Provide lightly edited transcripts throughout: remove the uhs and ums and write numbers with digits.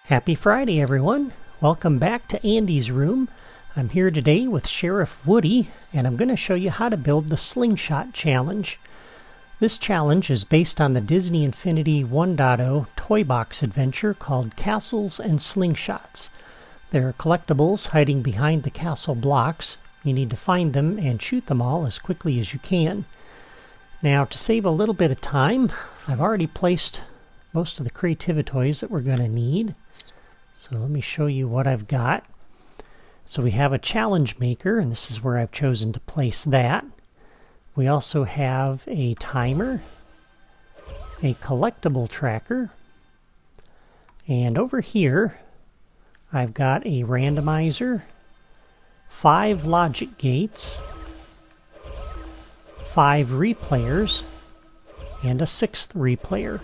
Happy Friday, everyone. Welcome back to Andy's Room. I'm here today with Sheriff Woody, and I'm going to show you how to build the Slingshot Challenge. This challenge is based on the Disney Infinity 1.0 toy box adventure called Castles and Slingshots. There are collectibles hiding behind the castle blocks. You need to find them and shoot them all as quickly as you can. Now, to save a little bit of time, I've already placed most of the creativity toys that we're going to need. So let me show you what I've got. So we have a challenge maker, and this is where I've chosen to place that. We also have a timer, a collectible tracker, and over here I've got a randomizer, 5 logic gates, 5 replayers, and a 6th replayer.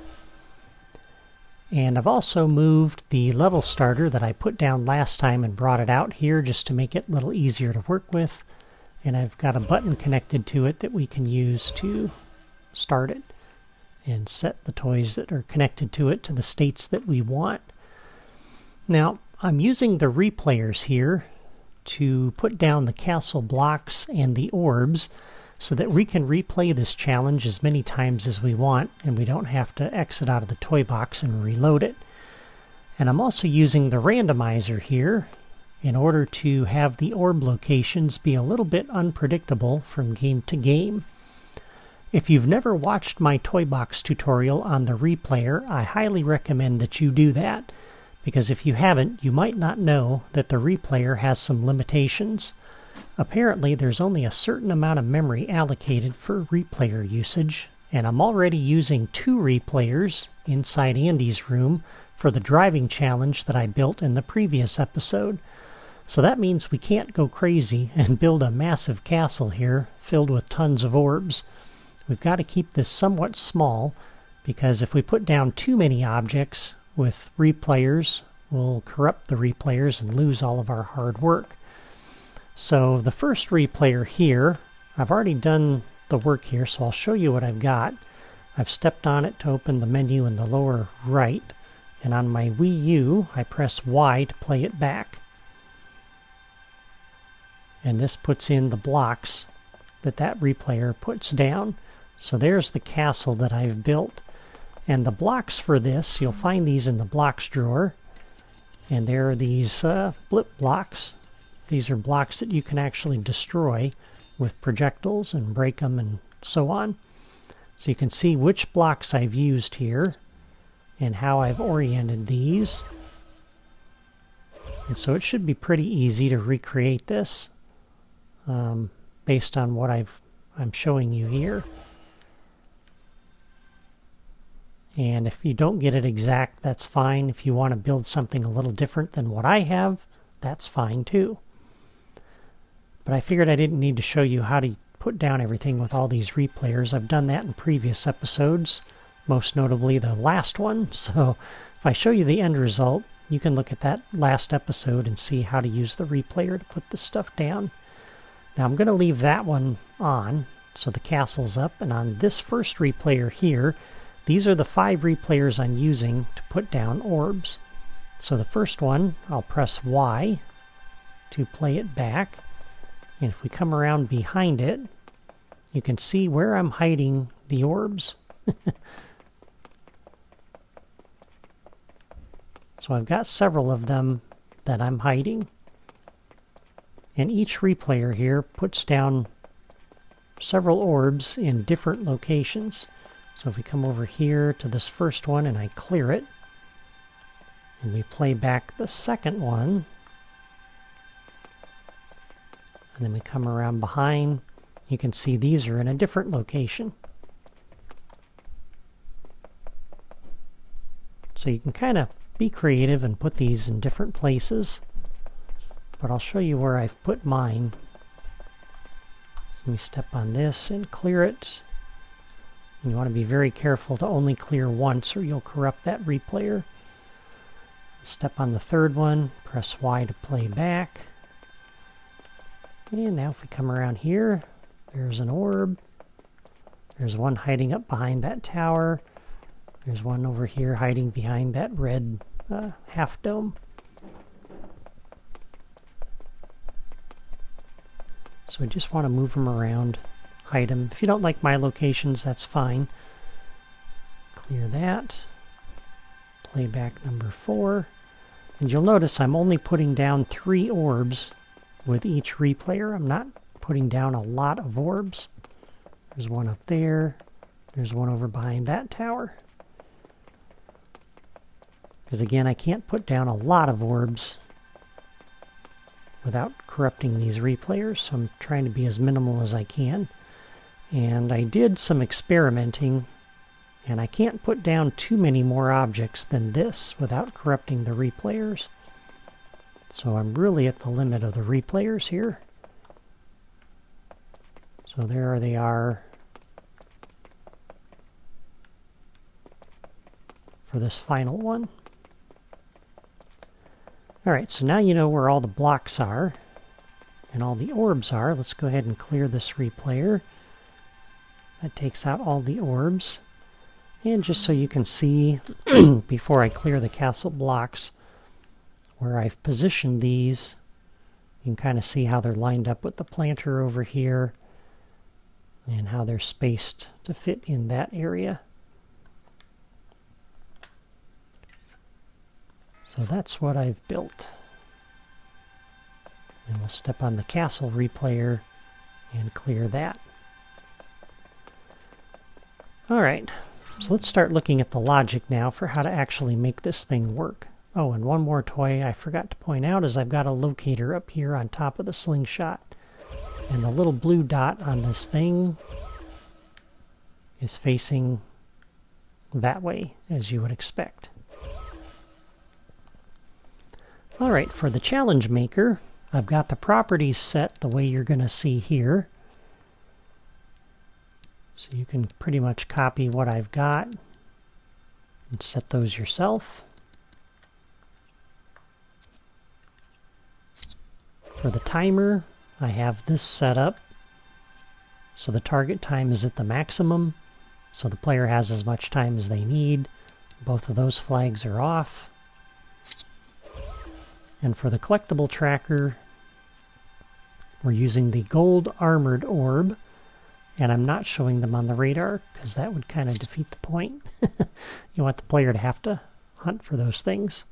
And I've also moved the level starter that I put down last time and brought it out here just to make it a little easier to work with. And I've got a button connected to it that we can use to start it and set the toys that are connected to it to the states that we want. Now, I'm using the replayers here to put down the castle blocks and the orbs so that we can replay this challenge as many times as we want, and we don't have to exit out of the toy box and reload it. And I'm also using the randomizer here in order to have the orb locations be a little bit unpredictable from game to game. If you've never watched my toy box tutorial on the replayer, I highly recommend that you do that, because if you haven't, you might not know that the replayer has some limitations. Apparently, there's only a certain amount of memory allocated for replayer usage, and I'm already using 2 replayers inside Andy's room for the driving challenge that I built in the previous episode. So that means we can't go crazy and build a massive castle here filled with tons of orbs. We've got to keep this somewhat small, because if we put down too many objects with replayers, we'll corrupt the replayers and lose all of our hard work. So the first replayer here, I've already done the work here, so I'll show you what I've got. I've stepped on it to open the menu in the lower right, and on my Wii U, I press Y to play it back. And this puts in the blocks that replayer puts down. So there's the castle that I've built. And the blocks for this, you'll find these in the blocks drawer. And there are these blip blocks. These are blocks that you can actually destroy with projectiles and break them and so on. So you can see which blocks I've used here and how I've oriented these. And so it should be pretty easy to recreate this based on what I'm showing you here. And if you don't get it exact, that's fine. If you want to build something a little different than what I have, that's fine too. But I figured I didn't need to show you how to put down everything with all these replayers. I've done that in previous episodes, most notably the last one. So if I show you the end result, you can look at that last episode and see how to use the replayer to put the stuff down. Now I'm going to leave that one on, so the castle's up. And on this first replayer here, these are the 5 replayers I'm using to put down orbs. So the first one, I'll press Y to play it back. And if we come around behind it, you can see where I'm hiding the orbs. So I've got several of them that I'm hiding. And each replayer here puts down several orbs in different locations. So if we come over here to this first one and I clear it, and we play back the second one, and then we come around behind, you can see these are in a different location. So you can kind of be creative and put these in different places. But I'll show you where I've put mine. So let me step on this and clear it. And you want to be very careful to only clear once or you'll corrupt that replayer. Step on the third one, press Y to play back. And now if we come around here, there's an orb. There's one hiding up behind that tower. There's one over here hiding behind that red half dome. So I just want to move them around, hide them. If you don't like my locations, that's fine. Clear that. Playback number 4. And you'll notice I'm only putting down 3 orbs with each replayer. I'm not putting down a lot of orbs. There's one up there. There's one over behind that tower. Because again, I can't put down a lot of orbs without corrupting these replayers, so I'm trying to be as minimal as I can. And I did some experimenting, and I can't put down too many more objects than this without corrupting the replayers. So I'm really at the limit of the replayers here. So there they are for this final one. Alright, so now you know where all the blocks are and all the orbs are. Let's go ahead and clear this replayer. That takes out all the orbs. And just so you can see, before I clear the castle blocks, where I've positioned these, you can kind of see how they're lined up with the planter over here and how they're spaced to fit in that area. So that's what I've built. And we'll step on the castle replayer and clear that. Alright, so let's start looking at the logic now for how to actually make this thing work. Oh, and one more toy I forgot to point out is I've got a locator up here on top of the slingshot. And the little blue dot on this thing is facing that way, as you would expect. Alright, for the challenge maker, I've got the properties set the way you're going to see here. So you can pretty much copy what I've got and set those yourself. For the timer, I have this set up so the target time is at the maximum, so the player has as much time as they need. Both of those flags are off. And for the collectible tracker, we're using the gold armored orb, and I'm not showing them on the radar because that would kind of defeat the point. You want the player to have to hunt for those things.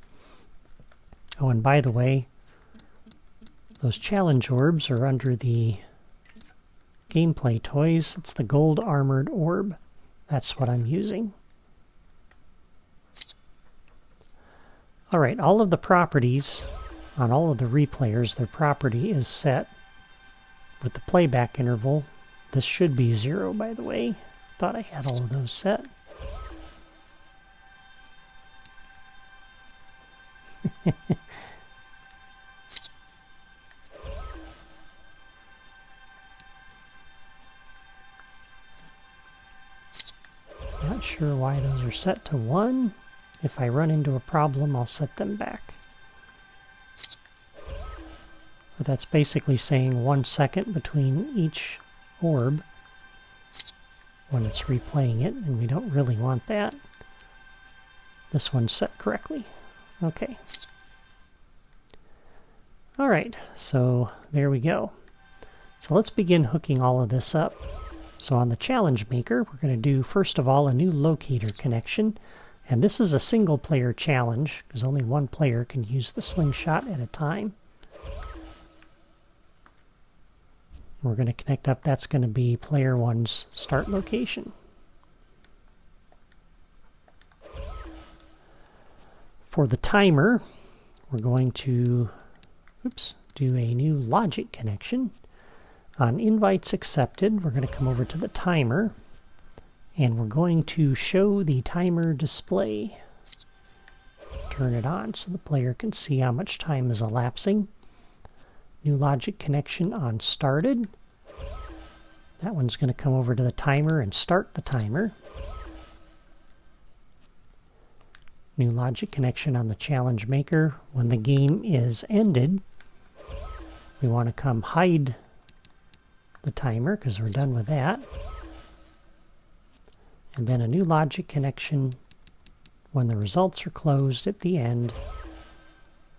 Oh, and by the way, those challenge orbs are under the gameplay toys. It's the gold armored orb. That's what I'm using. Alright, all of the properties on all of the replayers, their property is set with the playback interval. This should be 0, by the way. Thought I had all of those set. Not sure why those are set to 1. If I run into a problem, I'll set them back. But that's basically saying 1 second between each orb when it's replaying it, and we don't really want that. This one's set correctly. Okay. Alright, so there we go. So let's begin hooking all of this up. So on the challenge maker, we're going to do, first of all, a new locator connection. And this is a single player challenge, because only one player can use the slingshot at a time. We're going to connect up, that's going to be player 1's start location. For the timer, we're going to do a new logic connection. On invites accepted, we're going to come over to the timer, and we're going to show the timer display. Turn it on so the player can see how much time is elapsing. New logic connection on started. That one's going to come over to the timer and start the timer. New logic connection on the challenge maker. When the game is ended, we want to come hide the timer because we're done with that. And then a new logic connection When the results are closed at the end,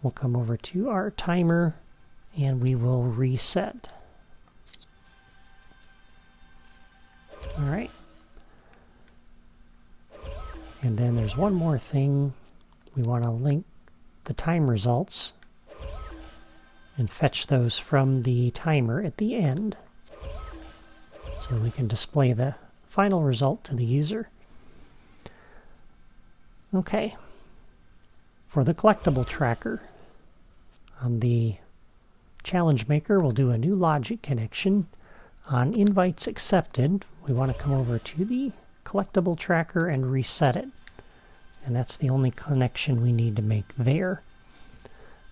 we'll come over to our timer and we will reset. All right. And then there's one more thing. We want to link the time results and fetch those from the timer at the end so we can display the final result to the user. Okay. For the collectible tracker, on the challenge maker, we'll do a new logic connection. On invites accepted, we want to come over to the collectible tracker and reset it. And that's the only connection we need to make there.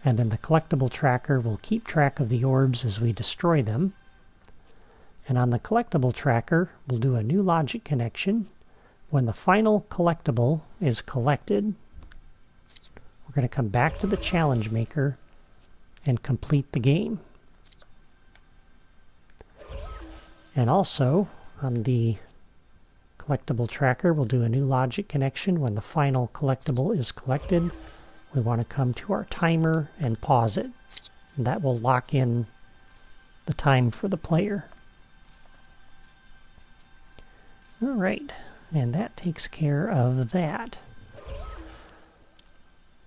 And then the collectible tracker will keep track of the orbs as we destroy them. And on the collectible tracker, we'll do a new logic connection. When the final collectible is collected, we're going to come back to the challenge maker and complete the game. And also, on the collectible tracker, we'll do a new logic connection. When the final collectible is collected, we want to come to our timer and pause it. And that will lock in the time for the player. All right, and that takes care of that.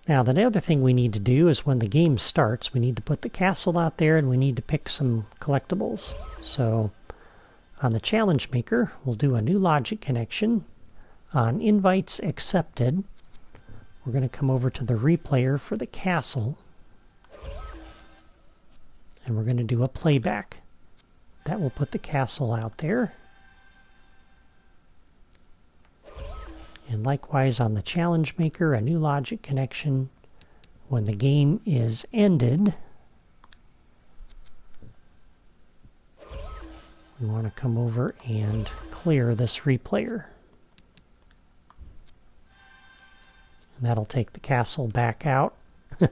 Now, the other thing we need to do is when the game starts, we need to put the castle out there and we need to pick some collectibles. So, on the challenge maker, we'll do a new logic connection. On invites accepted, we're going to come over to the replayer for the castle. And we're going to do a playback. That will put the castle out there. And likewise on the challenge maker, a new logic connection. When the game is ended, we want to come over and clear this replayer. And that'll take the castle back out,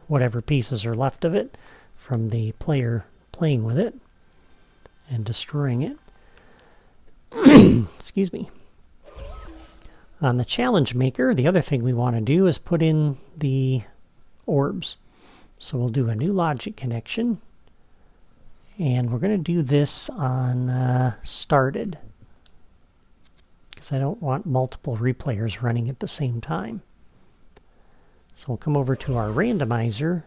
whatever pieces are left of it, from the player playing with it and destroying it. Excuse me. On the challenge maker, the other thing we want to do is put in the orbs. So we'll do a new logic connection. And we're going to do this on started, because I don't want multiple replayers running at the same time. So we'll come over to our randomizer,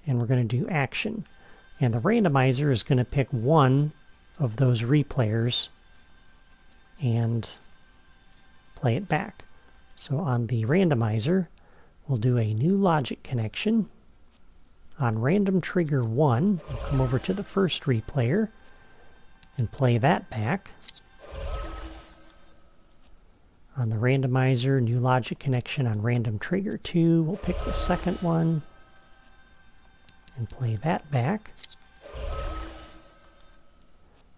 and we're going to do action. And the randomizer is going to pick one of those replayers and play it back. So on the randomizer, we'll do a new logic connection. On random trigger 1, we'll come over to the first replayer and play that back. On the randomizer, new logic connection on random trigger 2, we'll pick the second one and play that back.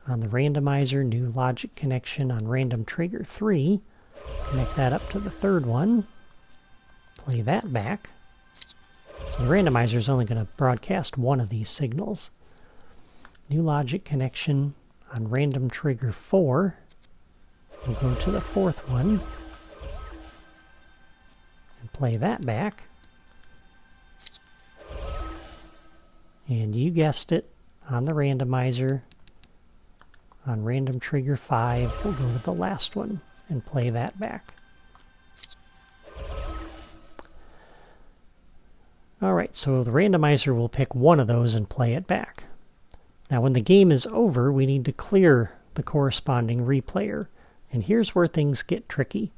On the randomizer, new logic connection on random trigger 3, connect that up to the third one, play that back. So the randomizer is only going to broadcast one of these signals. New logic connection on random trigger 4. We'll go to the fourth one and play that back. And you guessed it, on the randomizer, on random trigger 5, we'll go to the last one and play that back. Alright, so the randomizer will pick one of those and play it back. Now when the game is over, we need to clear the corresponding replayer. And here's where things get tricky.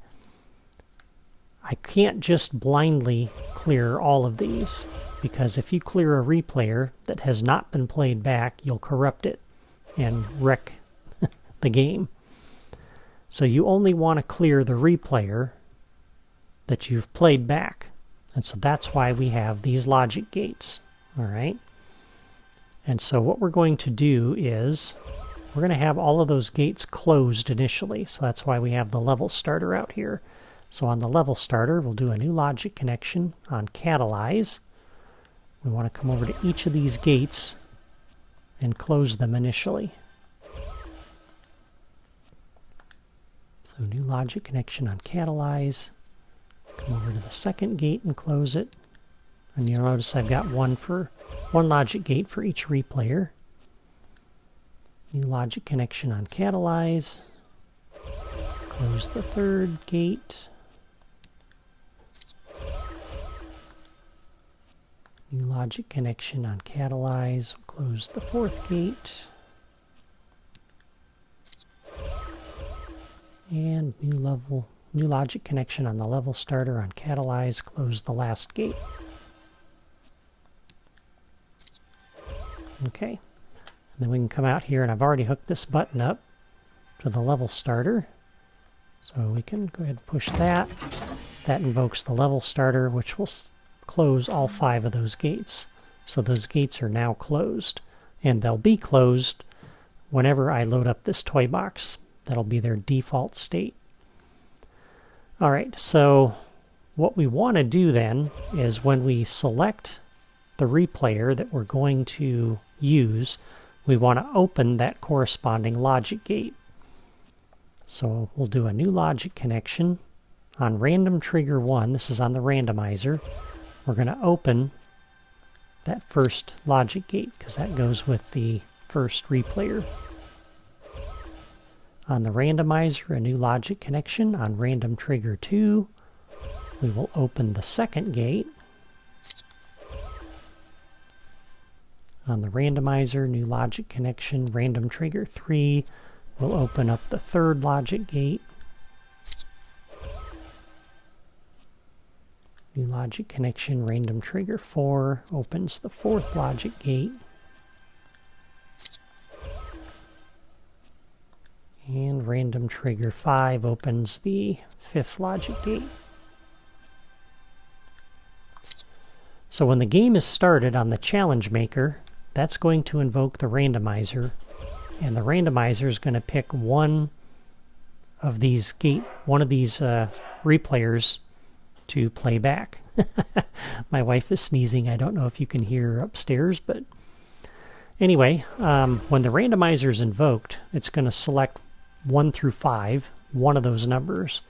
I can't just blindly clear all of these, because if you clear a replayer that has not been played back, you'll corrupt it and wreck the game. So you only want to clear the replayer that you've played back. And so that's why we have these logic gates. All right. And so what we're going to do is we're going to have all of those gates closed initially. So that's why we have the level starter out here. So on the level starter, we'll do a new logic connection on catalyze. We want to come over to each of these gates and close them initially. So new logic connection on catalyze. Come over to the second gate and close it. And you'll notice I've got one logic gate for each replayer. New logic connection on catalyze. Close the third gate. New logic connection on catalyze. Close the fourth gate. And new logic connection on the level starter on catalyze. Close the last gate. Okay. And then we can come out here, and I've already hooked this button up to the level starter. So we can go ahead and push that. That invokes the level starter, which will close all 5 of those gates. So those gates are now closed. And they'll be closed whenever I load up this toy box. That'll be their default state. Alright, so what we want to do then is when we select the replayer that we're going to use, we want to open that corresponding logic gate. So we'll do a new logic connection on random trigger 1. This is on the randomizer. We're going to open that first logic gate because that goes with the first replayer. On the randomizer, a new logic connection on random trigger 2. We will open the second gate. On the randomizer, new logic connection, random trigger 3. We'll open up the third logic gate. New logic connection, random trigger 4 opens the fourth logic gate. And random trigger 5 opens the fifth logic gate. So when the game is started on the challenge maker, that's going to invoke the randomizer. And the randomizer is going to pick one of these replayers to play back. My wife is sneezing. I don't know if you can hear her upstairs, but anyway, when the randomizer is invoked, it's going to select 1 through 5, one of those numbers.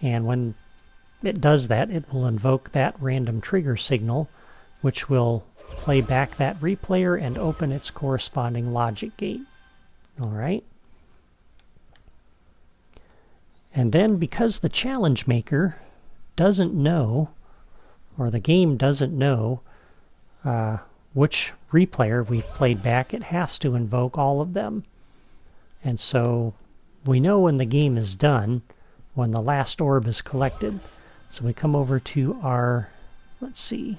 And when it does that, it will invoke that random trigger signal, which will play back that replayer and open its corresponding logic gate. All right. And then because the challenge maker doesn't know, or the game doesn't know which replayer we've played back, it has to invoke all of them. And so we know when the game is done, when the last orb is collected. So we come over to our, let's see,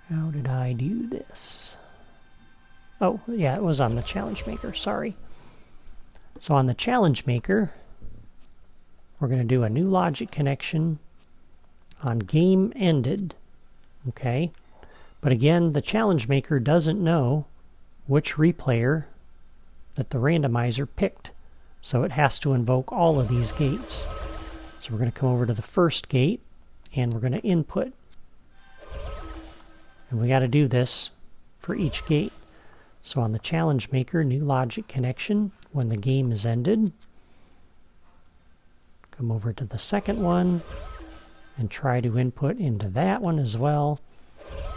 how did I do this? Oh, yeah, it was on the challenge maker, sorry. So on the challenge maker, we're going to do a new logic connection on game ended, okay? But again, the challenge maker doesn't know which replayer that the randomizer picked. So it has to invoke all of these gates. So we're going to come over to the first gate and we're going to input. And we got to do this for each gate. So on the challenge maker, new logic connection when the game is ended. Come over to the second one and try to input into that one as well.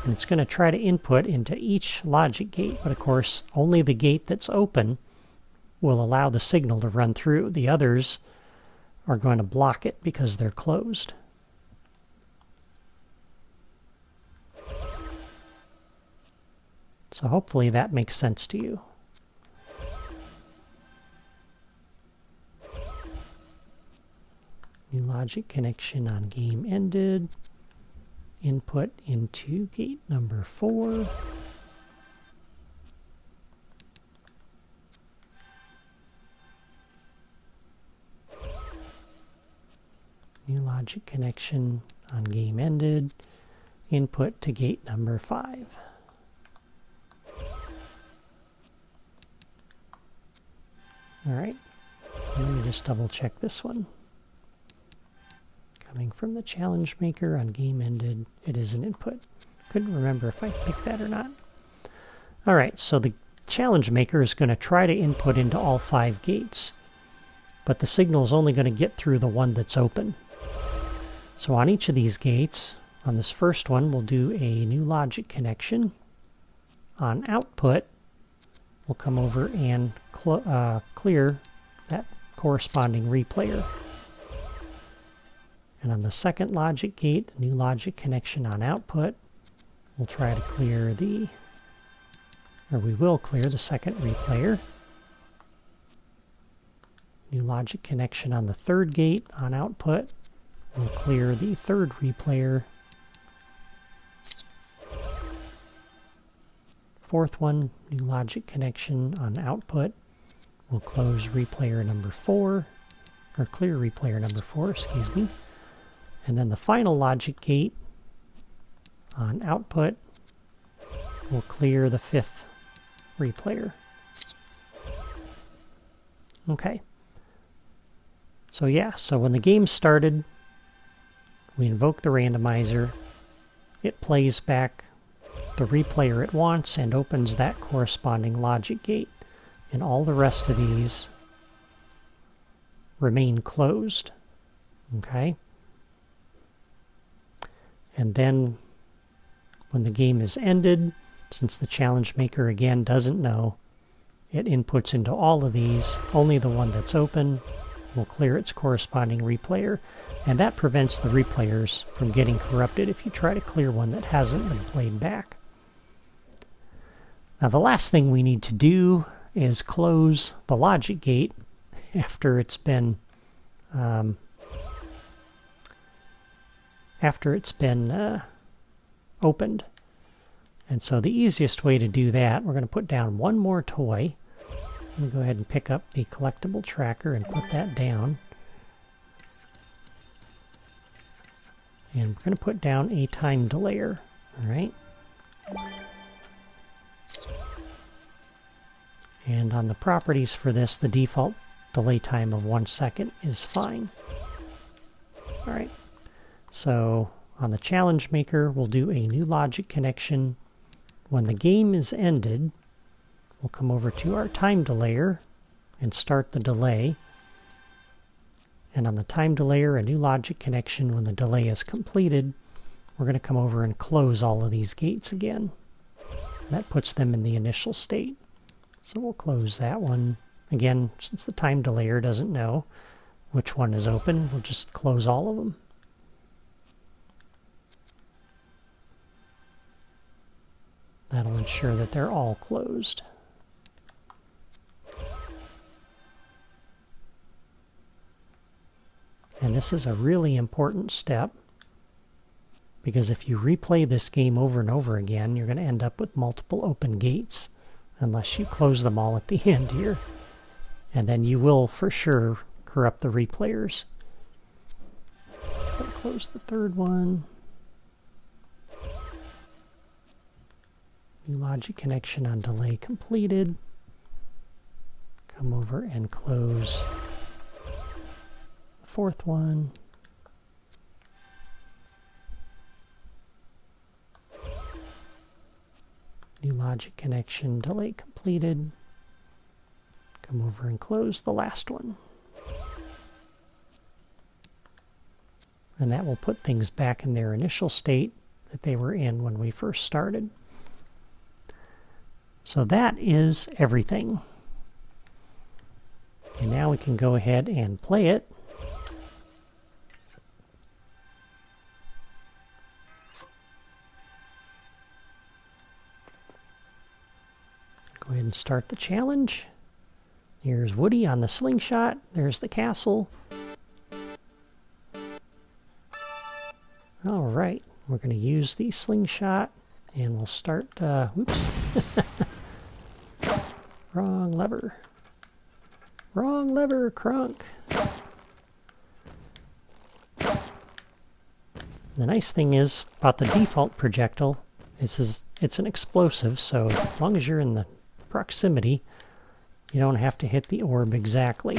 And it's going to try to input into each logic gate, but of course only the gate that's open will allow the signal to run through. The others are going to block it because they're closed. So hopefully that makes sense to you. New logic connection on game ended. Input into gate number 4. New logic connection on game ended. Input to gate number 5. All right, let me just double check this one. Coming from the challenge maker on game ended, it is an input. Couldn't remember if I picked that or not. All right, so the challenge maker is going to try to input into all 5 gates. but the signal is only going to get through the one that's open. So on each of these gates, on this first one, we'll do a new logic connection. On output, we'll come over and clear that corresponding replayer. And on the second logic gate, a new logic connection on output, we'll try to clear the, or we will clear the second replayer. New logic connection on the third gate on output, we'll clear the third replayer. Fourth one, new logic connection on output, we'll close replayer number 4, or clear replayer number 4, excuse me. And then the final logic gate on output will clear the 5th replayer. Okay. So yeah, so when the game started, we invoke the randomizer, it plays back the replayer it wants and opens that corresponding logic gate. And all the rest of these remain closed. Okay? And then when the game is ended, since the challenge maker again doesn't know, it inputs into all of these, only the one that's open will clear its corresponding replayer, and that prevents the replayers from getting corrupted if you try to clear one that hasn't been played back. Now the last thing we need to do is close the logic gate after it's been opened. And so the easiest way to do that, we're going to put down one more toy. I'm going to go ahead and pick up the collectible tracker and put that down. And we're going to put down a time delayer. All right. And on the properties for this, the default delay time of 1 second is fine. All right. So on the challenge maker, we'll do a new logic connection. When the game is ended, we'll come over to our time delayer and start the delay. And on the time delayer, a new logic connection. When the delay is completed, we're going to come over and close all of these gates again. That puts them in the initial state. So we'll close that one. Again, since the time delayer doesn't know which one is open, we'll just close all of them. That'll ensure that they're all closed. And this is a really important step, because if you replay this game over and over again, you're going to end up with multiple open gates, unless you close them all at the end here. And then you will, for sure, corrupt the replayers. Close the third one. New logic connection on delay completed. Come over and close the fourth one. New logic connection, delay completed. Come over and close the last one. And that will put things back in their initial state that they were in when we first started. So that is everything. And now we can go ahead and play it. Go ahead and start the challenge. Here's Woody on the slingshot. There's the castle. All right, we're going to use the slingshot, and we'll start, whoops. Wrong lever. Wrong lever, Crunk. The nice thing is about the default projectile is it's an explosive, so as long as you're in the proximity, you don't have to hit the orb exactly.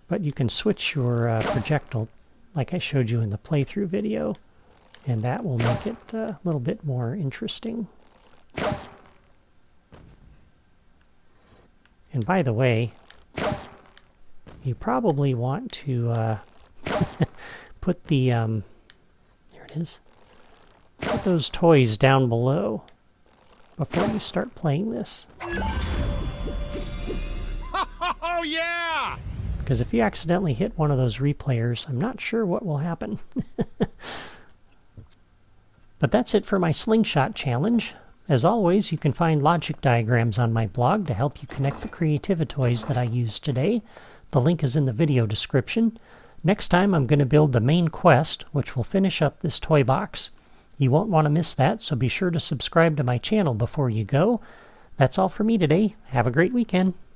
But you can switch your projectile, like I showed you in the playthrough video, and that will make it a little bit more interesting. And by the way, you probably want to put the, there it is, put those toys down below before you start playing this. Oh, yeah! Because if you accidentally hit one of those replayers, I'm not sure what will happen. But that's it for my Slingshot challenge. As always, you can find logic diagrams on my blog to help you connect the Creativitoys that I used today. The link is in the video description. Next time I'm going to build the main quest, which will finish up this toy box. You won't want to miss that, so be sure to subscribe to my channel before you go. That's all for me today. Have a great weekend.